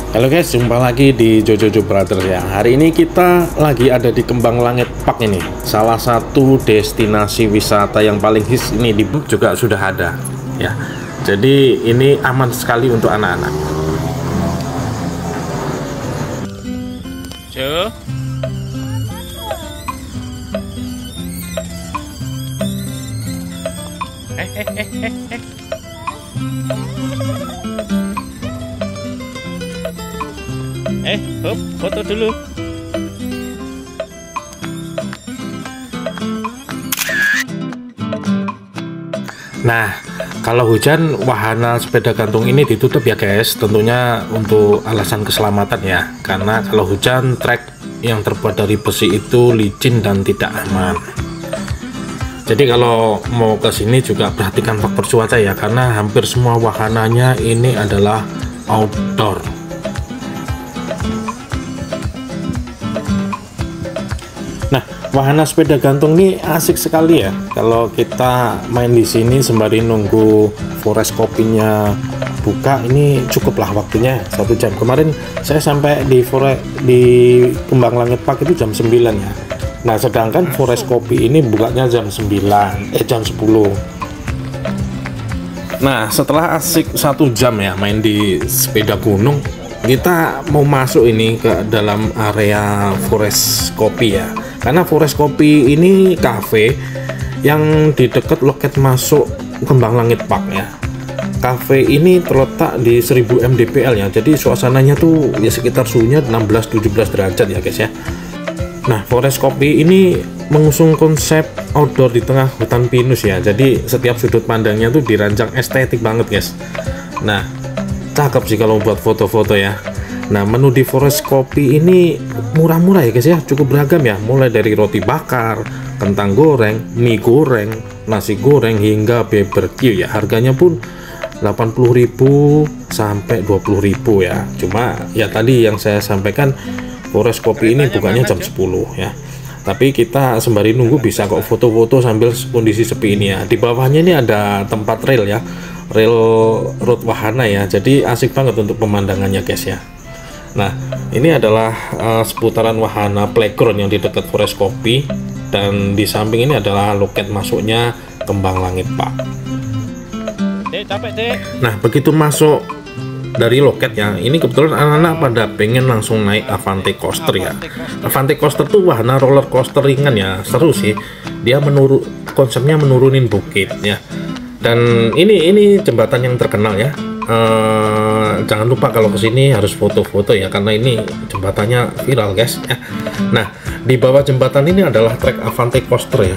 Halo guys, jumpa lagi di Jojojo Brothers ya. Hari ini kita lagi ada di Kembang Langit Park ini. Salah satu destinasi wisata yang paling hits ini di book juga sudah ada ya. Jadi ini aman sekali untuk anak-anak. Jo. Hop, foto dulu. Nah, kalau hujan, wahana sepeda gantung ini ditutup ya guys. Tentunya untuk alasan keselamatan ya. Karena kalau hujan, trek yang terbuat dari besi itu licin dan tidak aman. Jadi kalau mau ke sini juga perhatikan faktor cuaca ya. Karena hampir semua wahananya ini adalah outdoor. Nah, wahana sepeda gantung ini asik sekali ya. Kalau kita main di sini sembari nunggu forest kopinya buka, ini cukuplah waktunya 1 jam. Kemarin saya sampai di Kembang Langit Park itu jam 9 ya. Nah, sedangkan forest kopi ini bukanya jam 10. Nah, setelah asik 1 jam ya main di sepeda gunung, kita mau masuk ini ke dalam area forest kopi ya. Karena forest kopi ini cafe yang di dekat loket masuk Kembang Langit Park ya. Cafe ini terletak di 1000 mdpl ya. Jadi suasananya tuh ya sekitar suhunya 16-17 derajat ya guys ya. Nah, forest kopi ini mengusung konsep outdoor di tengah hutan pinus ya. Jadi setiap sudut pandangnya tuh dirancang estetik banget guys. Nah, cakep sih kalau buat foto-foto ya. Nah, menu di forest kopi ini murah-murah ya guys ya, cukup beragam ya, mulai dari roti bakar, kentang goreng, mie goreng, nasi goreng hingga BBQ ya. Harganya pun 80.000 sampai 20.000 ya. Cuma ya tadi yang saya sampaikan, forest kopi ini bukannya jam 10 ya. Tapi kita sembari nunggu bisa kok foto-foto sambil kondisi sepi ini ya. Di bawahnya ini ada tempat rail ya, rail road wahana ya. Jadi asik banget untuk pemandangannya guys ya. Nah, ini adalah seputaran wahana playground yang di dekat forest kopi, dan di samping ini adalah loket masuknya Kembang Langit Park. Nah, begitu masuk dari loketnya, ini kebetulan anak-anak pada pengen langsung naik Avante Coaster ya. Avante Coaster tuh wahana roller coaster ringan ya, seru sih. Dia konsepnya menurunin bukit ya. Dan ini jembatan yang terkenal ya. Jangan lupa kalau kesini harus foto-foto ya, karena ini jembatannya viral guys ya. Nah, di bawah jembatan ini adalah trek Avante Coaster ya.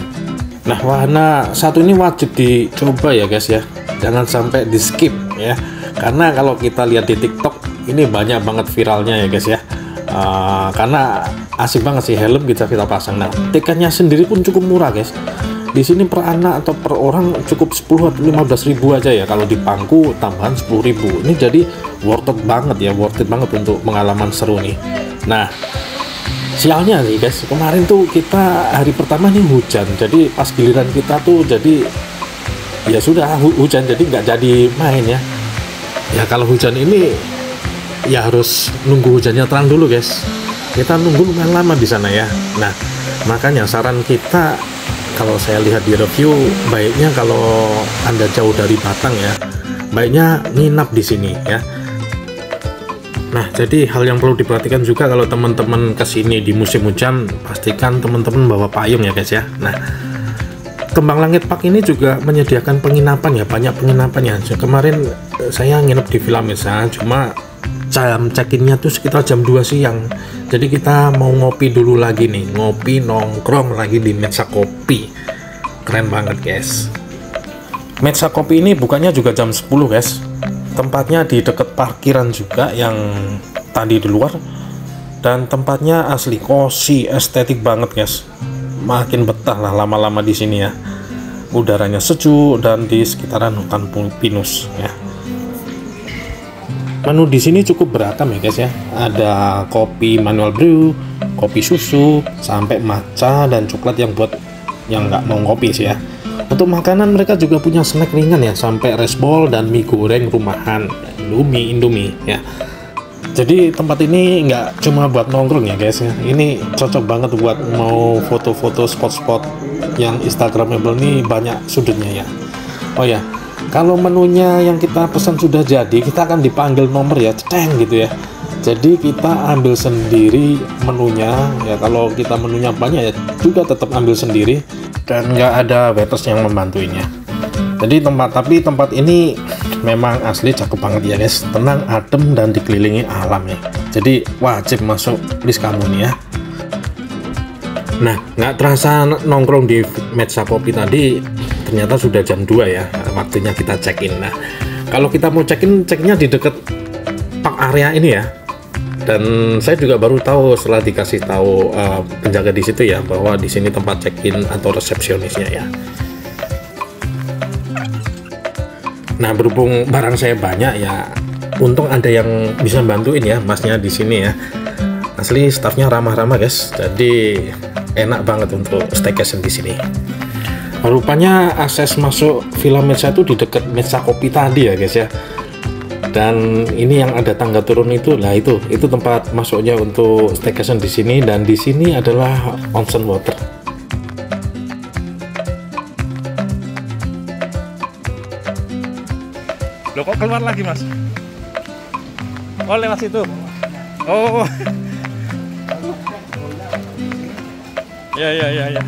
Nah, wahana satu ini wajib dicoba ya guys ya, jangan sampai di skip ya, karena kalau kita lihat di TikTok ini banyak banget viralnya ya guys ya. Karena asik banget sih, helm kita pasang. Nah, tiketnya sendiri pun cukup murah guys. Di sini per anak atau per orang cukup 10 atau 15.000 aja ya. Kalau di pangku tambahan 10.000. Ini jadi worth it banget ya, worth it banget untuk pengalaman seru nih. Nah, sialnya sih guys, kemarin tuh kita hari pertama nih hujan. Jadi pas giliran kita tuh jadi ya sudah hujan, jadi nggak jadi main ya. Ya kalau hujan ini ya harus nunggu hujannya terang dulu guys. Kita nunggu lumayan lama di sana ya. Nah, makanya saran kita, kalau saya lihat di review, baiknya kalau Anda jauh dari Batang ya, baiknya nginap di sini ya. Nah, jadi hal yang perlu diperhatikan juga kalau teman-teman kesini di musim hujan, pastikan teman-teman bawa payung ya guys ya. Nah, Kembang Langit Park ini juga menyediakan penginapan ya, banyak penginapan ya. Kemarin saya nginep di Villa Mesa, cuma jam check-innya tuh sekitar jam 2 siang. Jadi kita mau ngopi dulu lagi nih, ngopi nongkrong lagi di Metsa Kopi. Keren banget guys. Metsa Kopi ini bukannya juga jam 10 guys. Tempatnya di dekat parkiran juga yang tadi di luar, dan tempatnya asli cozy, estetik banget guys. Makin betah lah lama-lama di sini ya. Udaranya sejuk dan di sekitaran hutan pinus ya. Menu di sini cukup beragam ya guys ya. Ada kopi manual brew, kopi susu, sampai matcha dan coklat yang buat yang nggak mau ngopi sih ya. Untuk makanan mereka juga punya snack ringan ya, sampai rice ball dan mie goreng rumahan, Indomie ya. Jadi tempat ini nggak cuma buat nongkrong ya guys ya, ini cocok banget buat mau foto-foto spot-spot yang instagramable, nih banyak sudutnya ya. Oh ya, kalau menunya yang kita pesan sudah jadi, kita akan dipanggil nomor ya, ceteng gitu ya. Jadi kita ambil sendiri menunya ya, kalau kita menunya banyak ya juga tetap ambil sendiri, dan nggak ada waiters yang membantuinnya. Jadi tempat ini memang asli cakep banget ya guys, tenang, adem, dan dikelilingi alam ya. Jadi wajib masuk list kamu nih ya. Nah, nggak terasa nongkrong di Metsa Kopi tadi, ternyata sudah jam 2 ya, waktunya kita check-in. Nah, kalau kita mau check-innya di deket park area ini ya. Dan saya juga baru tahu setelah dikasih tahu penjaga di situ ya, bahwa di sini tempat check-in atau resepsionisnya ya. Nah, berhubung barang saya banyak ya, untung ada yang bisa bantuin ya, masnya di sini ya. Asli staffnya ramah-ramah guys, jadi enak banget untuk staycation di sini. Rupanya akses masuk Villa Metsa itu di dekat Metsa Kopi tadi ya guys ya. Dan ini yang ada tangga turun itu, lah itu tempat masuknya untuk staycation di sini, dan di sini adalah onsen water. Loh, kok keluar lagi mas? Oh, lewat situ. Oh. Ya.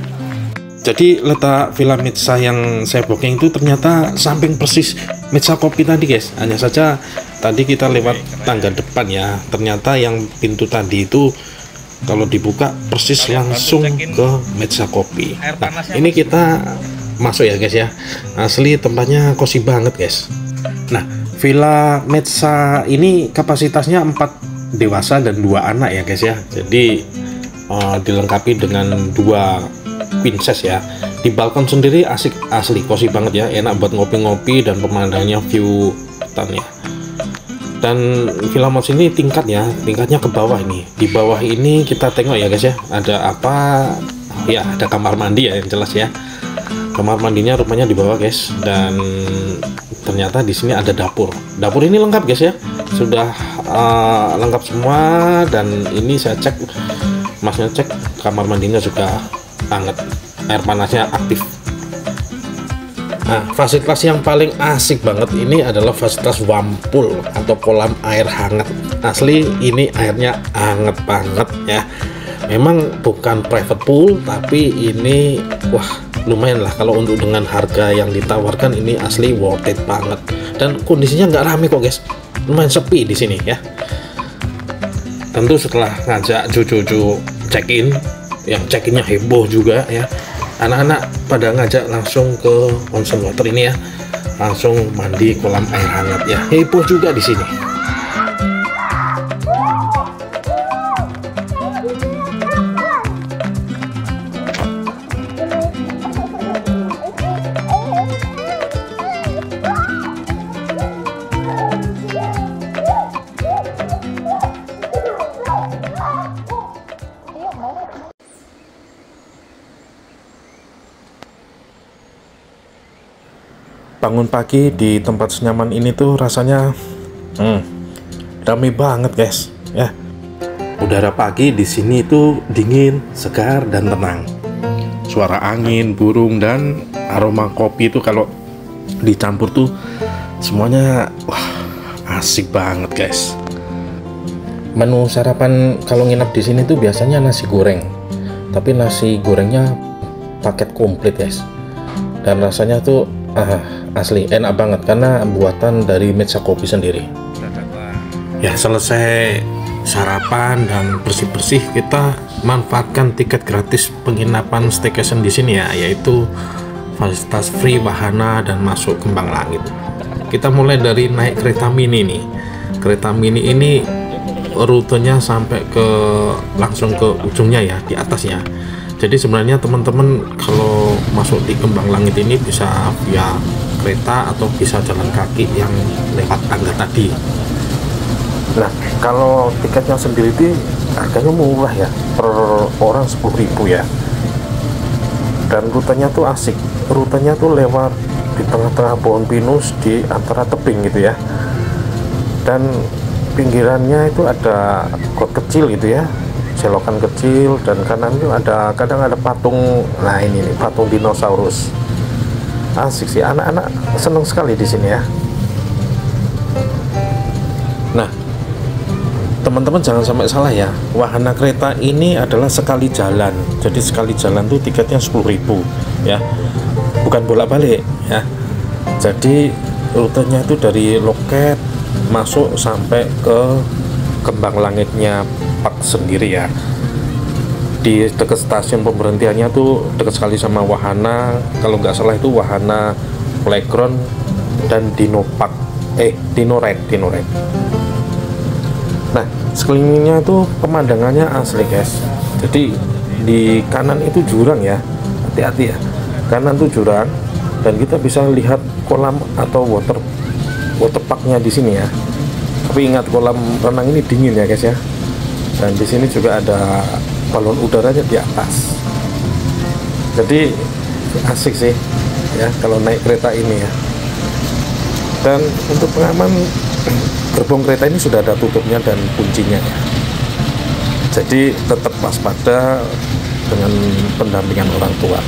Jadi letak Villa Metsa yang saya booking itu ternyata samping persis Metsa Kopi tadi guys. Hanya saja tadi kita lewat tangga depan ya, ternyata yang pintu tadi itu kalau dibuka persis langsung ke Metsa Kopi. Nah, ini kita masuk ya guys ya. Asli tempatnya cozy banget guys. Nah, Villa Metsa ini kapasitasnya 4 dewasa dan 2 anak ya guys ya. Jadi dilengkapi dengan 2 queen size ya. Di balkon sendiri asli cozy banget ya, enak buat ngopi-ngopi dan pemandangannya view hutan ya. Dan Villa Metsa ini tingkatnya ke bawah ini. Di bawah ini kita tengok ya guys ya, ada apa ya, ada kamar mandi ya yang jelas ya. Kamar mandinya rupanya di bawah guys, dan ternyata di sini ada dapur. Dapur ini lengkap guys ya, sudah lengkap semua. Dan ini saya cek, masnya cek kamar mandinya juga hangat, air panasnya aktif. Nah, fasilitas yang paling asik banget ini adalah fasilitas wampul atau kolam air hangat. Asli ini airnya hangat banget ya. Memang bukan private pool, tapi ini wah lumayan lah, kalau untuk dengan harga yang ditawarkan ini asli worth it banget. Dan kondisinya nggak rame kok guys, lumayan sepi di sini ya. Tentu setelah ngajak cucu-cucu check-in, yang check-innya heboh juga ya, anak-anak pada ngajak langsung ke onsen water ini ya, langsung mandi kolam air hangat ya, heboh juga di sini. Bangun pagi di tempat senyaman ini tuh rasanya rame banget guys ya. Udara pagi di sini itu dingin, segar, dan tenang. Suara angin, burung, dan aroma kopi itu kalau dicampur tuh semuanya wah asik banget guys. Menu sarapan kalau nginap di sini tuh biasanya nasi goreng, tapi nasi gorengnya paket komplit guys. Dan rasanya tuh asli enak banget karena buatan dari Metsa Kopi sendiri. Ya, selesai sarapan dan bersih-bersih, kita manfaatkan tiket gratis penginapan staycation di sini ya, yaitu fasilitas free wahana dan masuk kembang langit. Kita mulai dari naik kereta mini nih. Kereta mini ini rutenya sampai ke langsung ke ujungnya ya, di atasnya. Jadi sebenarnya teman-teman kalau masuk di kembang langit ini bisa via kereta atau bisa jalan kaki yang lewat tangga tadi. Nah, kalau tiketnya sendiri itu harganya murah ya, per orang 10.000 ya. Dan rutenya tuh asik, rutenya tuh lewat di tengah-tengah pohon pinus di antara tebing gitu ya. Dan pinggirannya itu ada got kecil gitu ya, selokan kecil, dan kanan itu ada, kadang ada patung. Nah ini nih patung dinosaurus. Asik sih, anak-anak seneng sekali di sini ya. Nah teman-teman jangan sampai salah ya, wahana kereta ini adalah sekali jalan. Jadi sekali jalan tuh tiketnya 10.000 ya, bukan bolak-balik ya. Jadi rutenya itu dari loket masuk sampai ke Kembang Langitnya Park sendiri ya. Di dekat stasiun pemberhentiannya tuh dekat sekali sama wahana, kalau nggak salah itu wahana playground dan Dino Park, Dino Ride. Nah sekelilingnya itu pemandangannya asli guys. Jadi di kanan itu jurang ya, hati-hati ya, kanan tuh jurang, dan kita bisa lihat kolam atau water parknya di sini ya. Tapi ingat kolam renang ini dingin ya guys ya. Dan di sini juga ada balon udaranya di atas. Jadi asik sih ya kalau naik kereta ini ya. Dan untuk pengaman, gerbong kereta ini sudah ada tutupnya dan kuncinya ya. Jadi tetap waspada dengan pendampingan orang tua.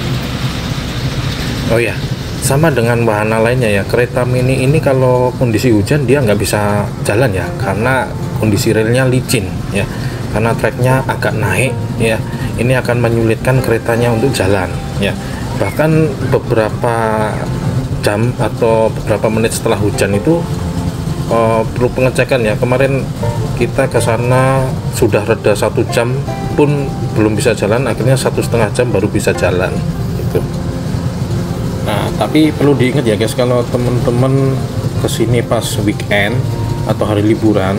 Oh ya, sama dengan wahana lainnya ya, kereta mini ini kalau kondisi hujan dia nggak bisa jalan ya, karena kondisi relnya licin ya, karena treknya agak naik ya. Ini akan menyulitkan keretanya untuk jalan ya. Bahkan beberapa jam atau beberapa menit setelah hujan itu perlu pengecekan ya. Kemarin kita ke sana sudah reda 1 jam pun belum bisa jalan, akhirnya 1,5 jam baru bisa jalan gitu. Nah tapi perlu diingat ya guys, kalau teman-teman kesini pas weekend atau hari liburan,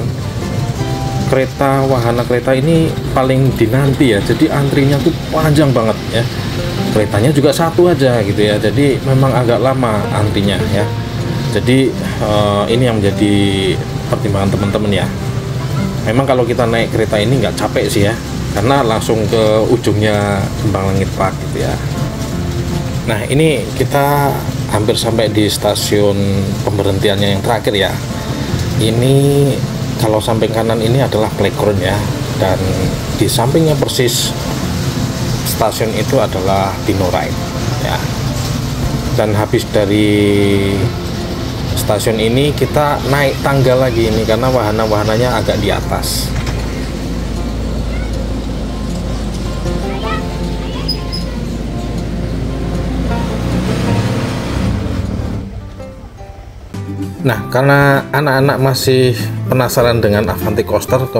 wahana kereta ini paling dinanti ya. Jadi antrinya tuh panjang banget ya. Keretanya juga satu aja gitu ya, jadi memang agak lama antrinya ya. Jadi ini yang menjadi pertimbangan teman-teman ya. Memang kalau kita naik kereta ini nggak capek sih ya, karena langsung ke ujungnya Kembang Langit Park gitu ya. Nah ini kita hampir sampai di stasiun pemberhentiannya yang terakhir ya. Ini kalau samping kanan ini adalah playground ya, dan di sampingnya persis stasiun itu adalah Dino Ride ya. Dan habis dari stasiun ini kita naik tangga lagi ini, karena wahana-wahananya agak di atas. Nah, karena anak-anak masih penasaran dengan Avanti Coaster,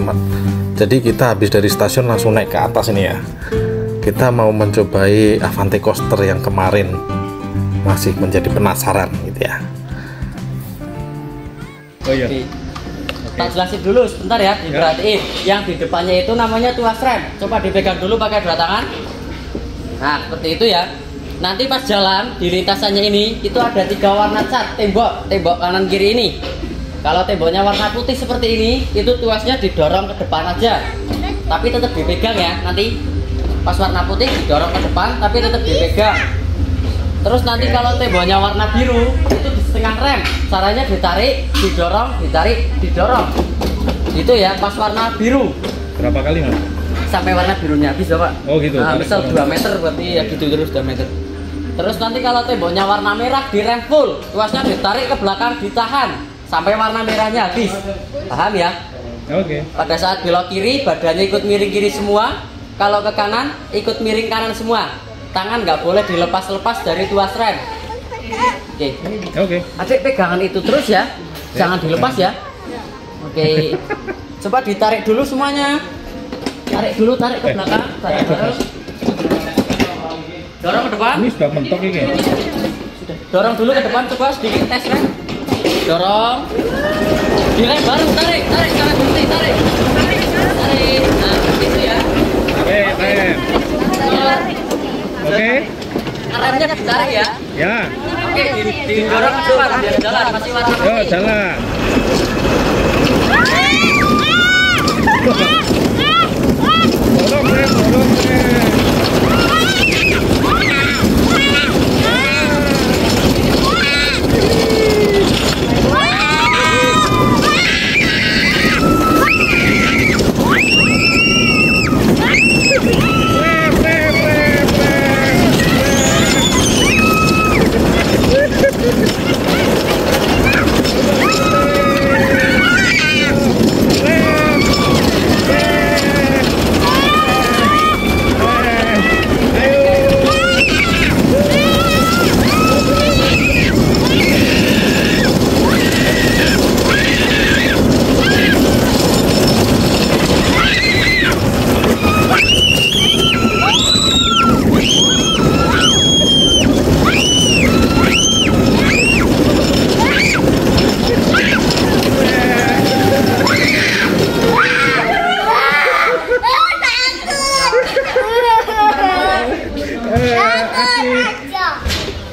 jadi kita habis dari stasiun langsung naik ke atas ini ya. Kita mau mencobai Avanti Coaster yang kemarin, masih menjadi penasaran gitu ya. Oh iya. Tak jelasin dulu sebentar ya, diperhatiin. Yang di depannya itu namanya tuas rem. Coba dipegang dulu pakai 2 tangan. Nah, seperti itu ya. Nanti pas jalan di lintasannya ini itu ada 3 warna cat tembok kanan kiri ini. Kalau temboknya warna putih seperti ini, itu tuasnya didorong ke depan aja, tapi tetap dipegang ya. Nanti pas warna putih didorong ke depan, tapi tetap dipegang. Terus nanti kalau temboknya warna biru, itu di setengah rem. Caranya ditarik, didorong, ditarik, didorong. Itu ya pas warna biru. Berapa kali mas? Sampai warna birunya habis Pak. Oh gitu. Nah, misal 2 meter berarti ya gitu terus 2 meter. Terus nanti kalau temboknya warna merah di rem full, tuasnya ditarik ke belakang, ditahan sampai warna merahnya habis. Paham ya? Oke. Pada saat belok kiri, badannya ikut miring kiri semua. Kalau ke kanan, ikut miring kanan semua. Tangan nggak boleh dilepas-lepas dari tuas rem. Oke. Oke. Adik pegangan itu terus ya, jangan dilepas ya. Oke. Coba ditarik dulu semuanya. Tarik dulu, tarik ke belakang, tarik terus. Dorong ke depan. Ini sudah mentok ini. Sudah. Dorong dulu ke depan, coba sedikit tes rem. Dorong. Direm baru, tarik, jangan berhenti, tarik. Nah, gitu ya. Tarik. Oke. Remnya ditarik ya. Ya. Oke, didorong ke depan biar jalan, masih warna putih. Yo, jalan. Dorong, rem.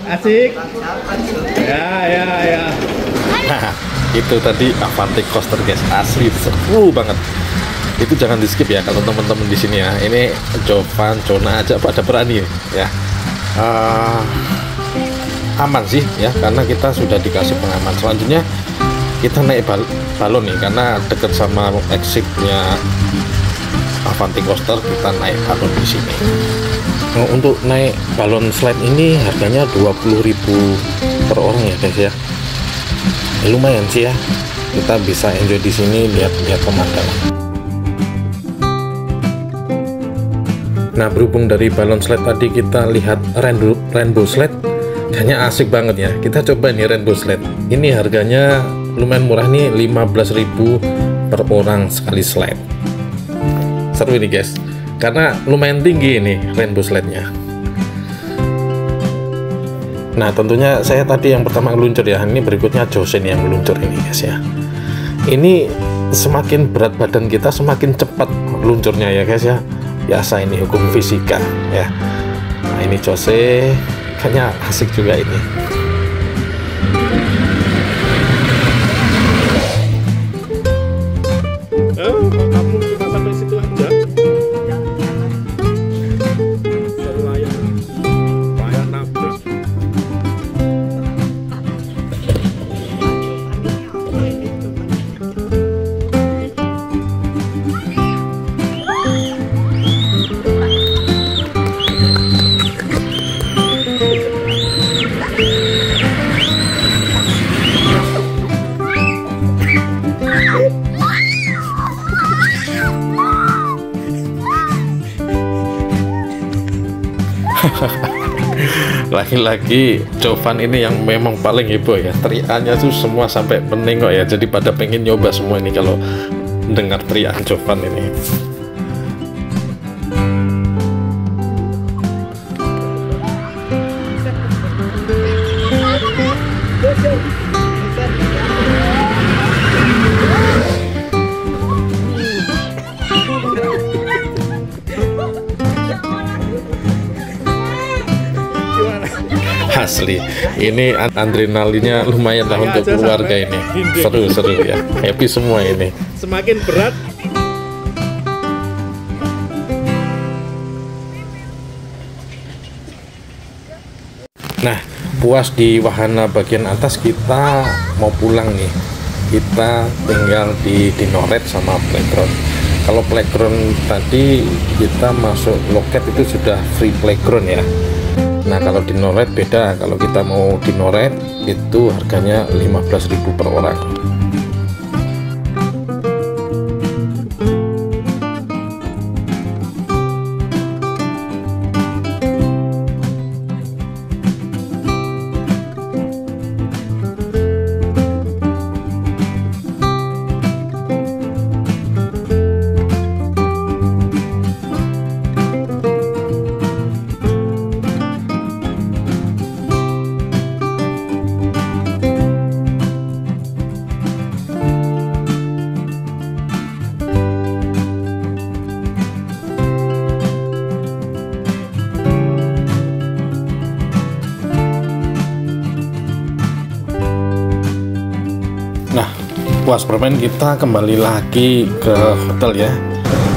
Asik. Ya. Nah, itu tadi Avante Coaster guys, asli seru banget. Itu jangan di skip ya kalau teman-teman di sini ya. Ini Jovan, Jona aja pada berani ya. Aman sih ya, karena kita sudah dikasih pengaman. Selanjutnya kita naik balon nih, karena deket sama exitnya Avante Coaster, kita naik balon di sini. Nah, untuk naik balon slide ini harganya 20.000 per orang ya guys ya. Lumayan sih ya, kita bisa enjoy di sini, lihat pemandangan. Nah, berhubung dari balon slide tadi kita lihat rainbow slide, kayaknya asik banget ya. Kita coba nih rainbow slide. Ini harganya lumayan murah nih, 15.000 per orang sekali slide. Seru ini guys, karena lumayan tinggi ini rainbow slide-nya. Nah, tentunya saya tadi yang pertama meluncur ya. Ini berikutnya Josen yang meluncur ini guys ya. Ini semakin berat badan kita semakin cepat meluncurnya ya guys ya. Biasa ini hukum fisika ya. Nah, ini Jose kayaknya asik juga ini. Kamu cuma sampai situ aja. Lumayan nafas. Lagi-lagi Jovan ini yang memang paling heboh ya, teriakannya tuh semua sampai menengok ya, jadi pada pengen nyoba semua ini kalau dengar teriakan Jovan ini. Asli, ini adrenalinnya lumayan lah untuk keluarga ini. Seru-seru ya, happy semua ini. Semakin berat. Nah, puas di wahana bagian atas, kita mau pulang nih. Kita tinggal di Dinored sama playground. Kalau playground tadi kita masuk loket itu sudah free playground ya. Nah, kalau Dinored beda. Kalau kita mau Dinored itu harganya 15.000 per orang. Puas bermain, kita kembali lagi ke hotel ya.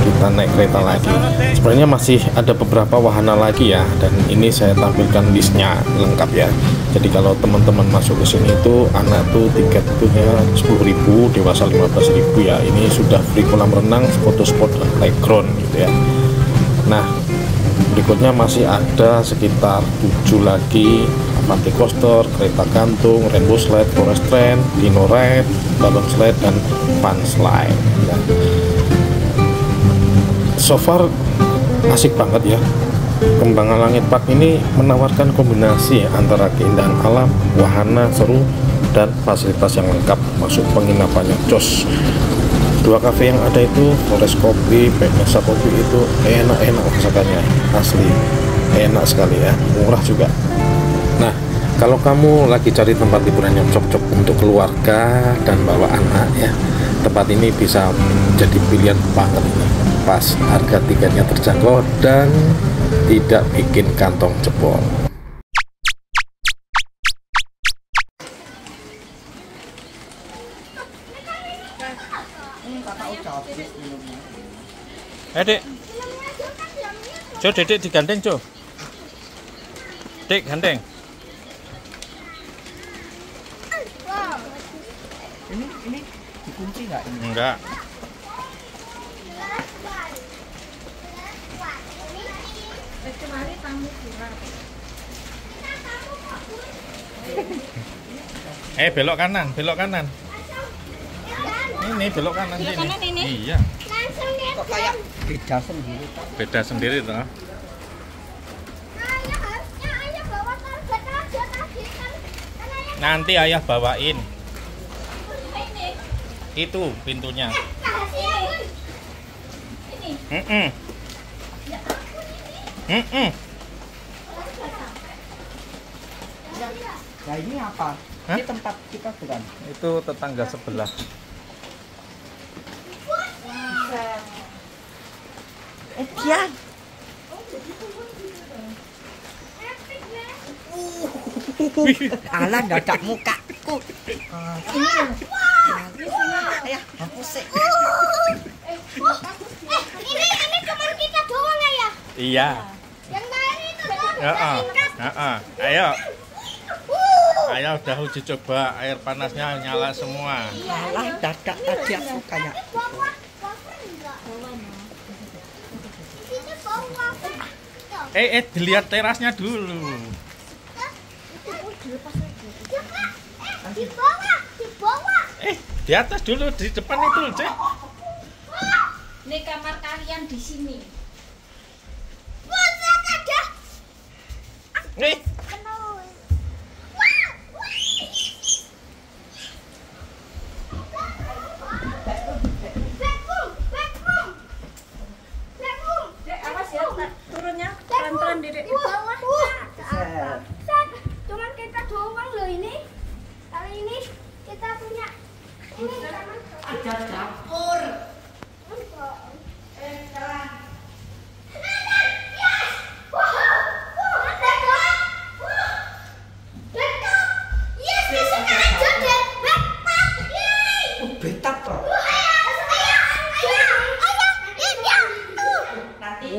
Kita naik kereta lagi. Sebenarnya masih ada beberapa wahana lagi ya, dan ini saya tampilkan listnya lengkap ya. Jadi kalau teman-teman masuk ke sini itu anak tuh tiketnya 10.000, dewasa 15.000 ya. Ini sudah free kolam renang, foto spot dan playground gitu ya. Nah, berikutnya masih ada sekitar 7 lagi: Avante Coaster, kereta gantung, rainbow slide, forest train, dino ride, balon slide, dan fun slide ya. So far asik banget ya. Kembangan Langit Park ini menawarkan kombinasi antara keindahan alam, wahana seru, dan fasilitas yang lengkap, masuk penginapannya jos. 2 kafe yang ada itu, Forest Kopi, Pemesa Kopi, itu enak-enak masakannya, asli enak sekali ya, murah juga. Nah, kalau kamu lagi cari tempat liburan yang cocok untuk keluarga dan bawa anak ya, tempat ini bisa menjadi pilihan banget ini. Pas harga tiketnya terjangkau dan tidak bikin kantong jebol. Dek. Jo, Dedek digandeng, Jo. Dek, gandeng. Ini dikunci nggak ini? Enggak. Kecuali tamu kurang. Belok kanan, belok kanan. Ini belok kanan Belok sini. kanan ini? Iya. Langsung dia Kok kayak beda sendiri Pak? Beda sendiri toh. Ayah harusnya ayah bawa target aja tadi kan. Kan ayah Nanti ayah bawain. ini. Itu pintunya. Kasih ya, Bun. Ini. Heeh. Ya ampun ini. Heeh. Nah ini apa? Hah? Ini tempat kita bukan? Itu tetangga sebelah. Dian. Alah nggak ada mukaku. Ini ayah hapus sih. Ini cuma kita doang ayah. Iya. Yang lain itu doang. Heeh. Heeh. Ayo. Ayah udah uji coba air panasnya nyala semua. Alah dadak tadi aku kayak. Bawa enggak? Bawa Di sini bawa. Dilihat terasnya dulu. Di bawah, di bawah. Di atas dulu, di depan itu, Cek. Ini kamar kalian di sini. Buset ada. Kenal. Dek, awas ya, turunnya pelan-pelan Dek. Di bawah. Cuman kita doang loh ini. Kali ini kita punya ini kamar. Ada dapur. Betap kok. Nanti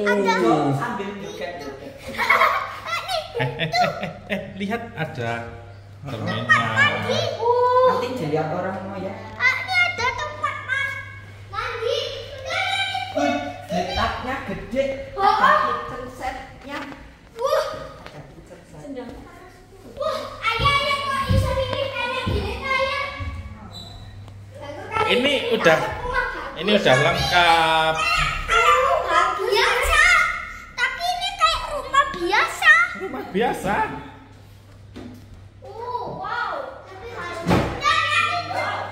ambil tiket. Lihat ada terminal. Nanti dilihat orang mau ya. Betapnya gede. Kitchen setnya. Ini udah lengkap. Biasa, tapi ini kayak rumah biasa. Rumah biasa. Oh, wow.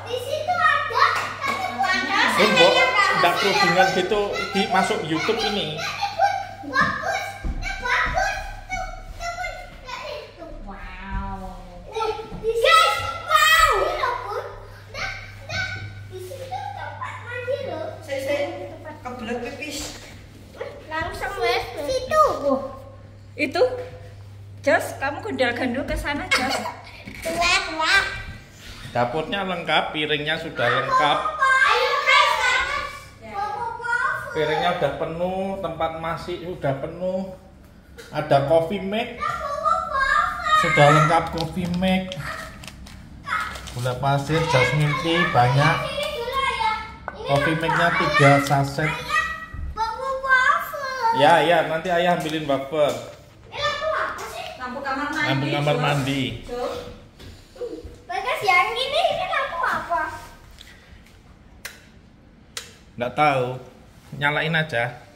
Di situ ada, tapi ada. Mbok, enggak kerudungan gitu masuk YouTube ini. Bagus, bagus. Wow. Guys, wow. Di situ tempat mandi loh. Kebelet pipis. Langsung wes situ. Itu Jos, kamu gundal-gandul ke sana Jos. Wah. Dapurnya lengkap, piringnya sudah lengkap. Ayo guys, Piringnya udah penuh, tempat masih sudah penuh. Ada coffee mate. Sudah lengkap coffee mate. Gula pasir, jasmine tea banyak. Coffee mate-nya 3 saset. Ya, nanti ayah ambilin wafer. Lampu kamar mandi. Lampu kamar mandi. Bagas yang ini lampu apa? Nggak tahu. Nyalain aja.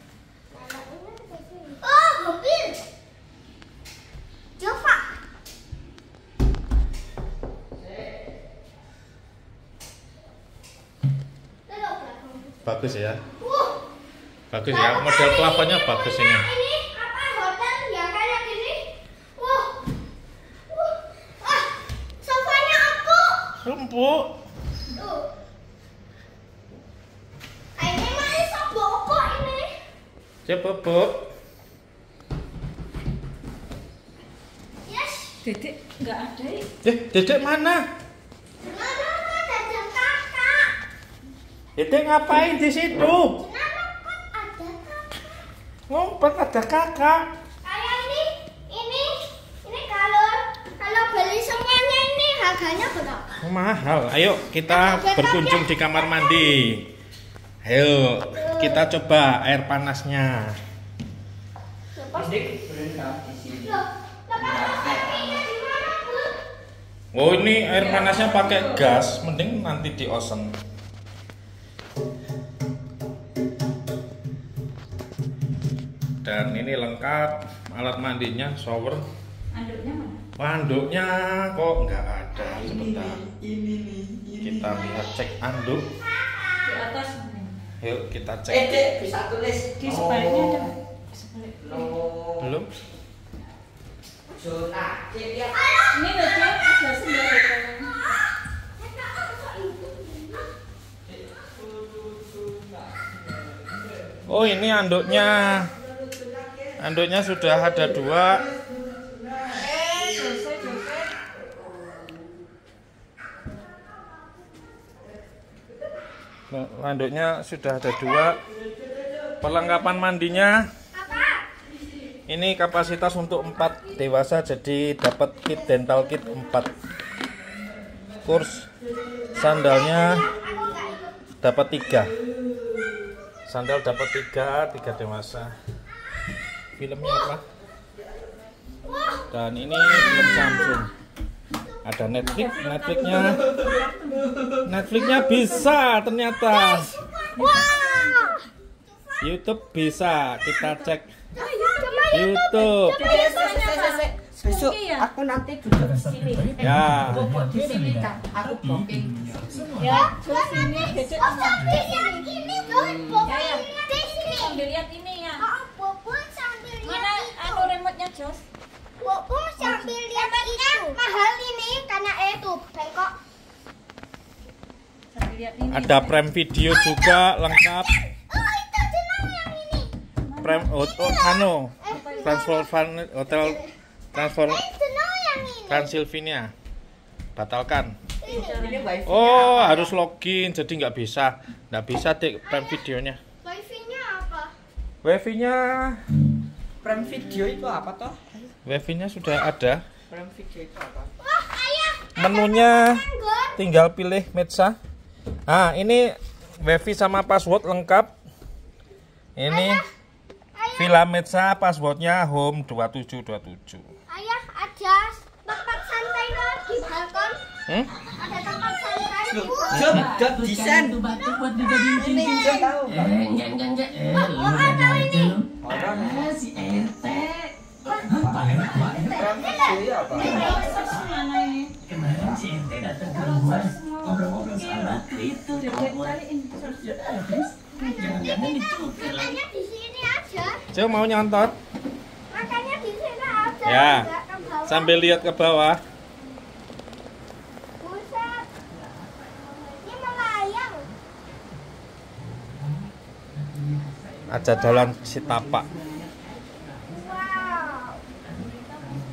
Oh, mobil. Jova. Bagus ya. Bagus ya. Model plafonnya bagus ini. Ini apa hotel ya kayak gini? Sofanya empuk. Empuk. Tuh. Ini masih sebokok ini. Coba, Bu. Yes. Dedek nggak ada ya? Dedek mana? Ada kakak. Ede ngapain di situ? Ngumpet ada kakak. Kayak ini kalau beli semuanya ini harganya berapa? Mahal. Ayo kita berkunjung di kamar mandi. Ayo kita coba air panasnya. Oh ini air panasnya pakai gas, mending nanti diosen. Dan ini lengkap alat mandinya, shower. Anduknya mana? Anduknya kok nggak ada, sebentar. Kita lihat cek anduk. Di atas. Yuk kita cek. Bisa tulis. Di sebaliknya ada. Sebalik. Belum? Ini loh Cek, ada sendiri. Oh ini anduknya. Anduknya sudah ada 2. Anduknya sudah ada 2. Perlengkapan mandinya. Ini kapasitas untuk 4 dewasa, jadi dapat kit dental kit 4. Kurs sandalnya dapat 3. Sandal dapat 3 dewasa. Filmnya apa? Dan ini film Samsung. Ada Netflixnya bisa ternyata. YouTube bisa, kita cek YouTube. Besok aku nanti duduk di sini. Ya. Bobok di sini kan. Aku booking. Ya, terus ini gadget Sambil lihat ini, Bobo Ya, ya. di sini. sambil lihat ini ya. Bobo sambil lihat Mana anu remote-nya, Jos? Bobo sambil lihat itu. Mahal ini karena itu bengkok. Sambil lihat ini. Ada Prime Video juga lengkap. Oh itu jenang yang ini. Prime Hotel Transfer Jenang yang ini. Transylvania. Batalkan. Ini wifi. Oh, harus login, jadi nggak bisa dek Prime Videonya. Wifi-nya apa? Wifi-nya, Prime Video itu apa toh? Wifi-nya sudah ada. Prime Video itu apa? Wah ayah. Menunya Anggur. tinggal pilih Medsa. Ah, ini Wifi sama password lengkap. Ini Villa Medsa, passwordnya home 2727. Ayah ada tempat santai loh di balkon. Ada tempat santai. Jom, desain. Ini Jom tahu. Oh ada ini. Si RT. Prime Video apa? Mana ini? Kemarin si RT datang ke rumah ngobrol-ngobrol sama itu di jangan-jangan ditukar lagi. Makanya di sini aja. Coba mau nyontot? Makanya di sini aja. Ya. Nggak ke bawah. Sambil lihat ke bawah. Buset. Ini melayang. Aja jalan si tapak.